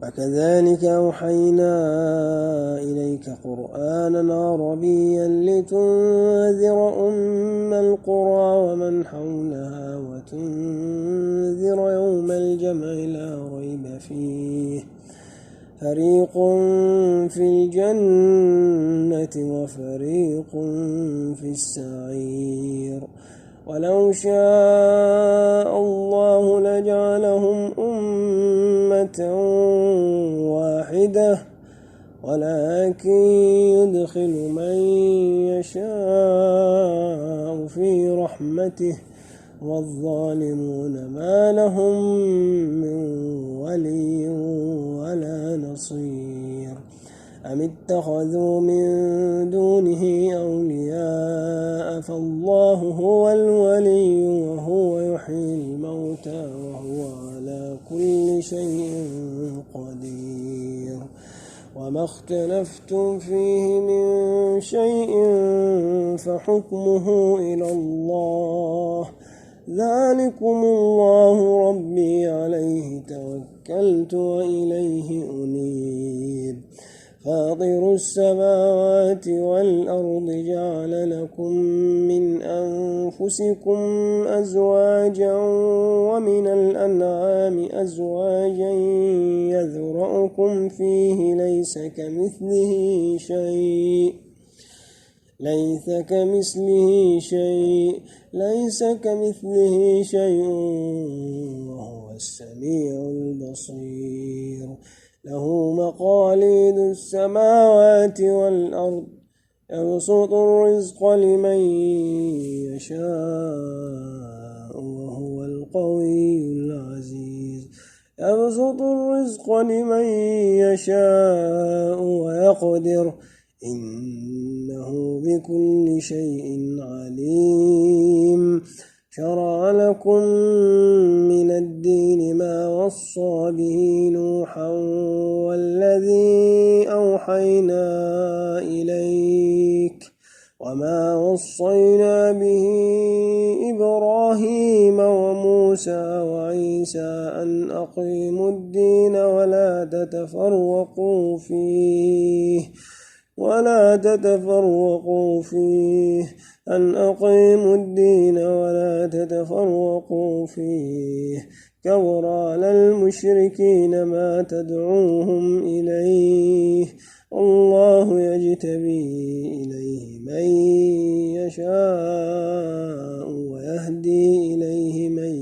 وكذلك أوحينا إليك قرآنا عربيا لتنذر أم القرى ومن حولها وتنذر يوم الجمع لا ريب فيه فريق في الجنة وفريق في السعير ولو شاء الله لجعلهم أمة واحدة ولكن يدخل من يشاء في رحمته والظالمون ما لهم من ولي ولا نصير أم اتخذوا من دونه أولياء فالله هو الولي وهو يحيي الموتى وهو على كل شيء قدير وما اختلفتم فيه من شيء فحكمه إلى الله ذلكم الله ربي عليه توكلت وإليه أنيب فاطر السماوات والأرض جعل لكم من أنفسكم أزواجا ومن الأنعام أزواجا يذرأكم فيه ليس كمثله شيء وهو السميع البصير له مقاليد السماوات والأرض يبسط الرزق لمن يشاء وهو القوي العزيز ويقدر إنه بكل شيء عليم شرع لكم من الدين ما وصى به نوحا والذي أوحينا إليك وما وصينا به إبراهيم وموسى وعيسى أن أقيموا الدين ولا تتفرقوا فيه كبر على المشركين ما تدعوهم إليه الله يجتبي إليه من يشاء ويهدي إليه من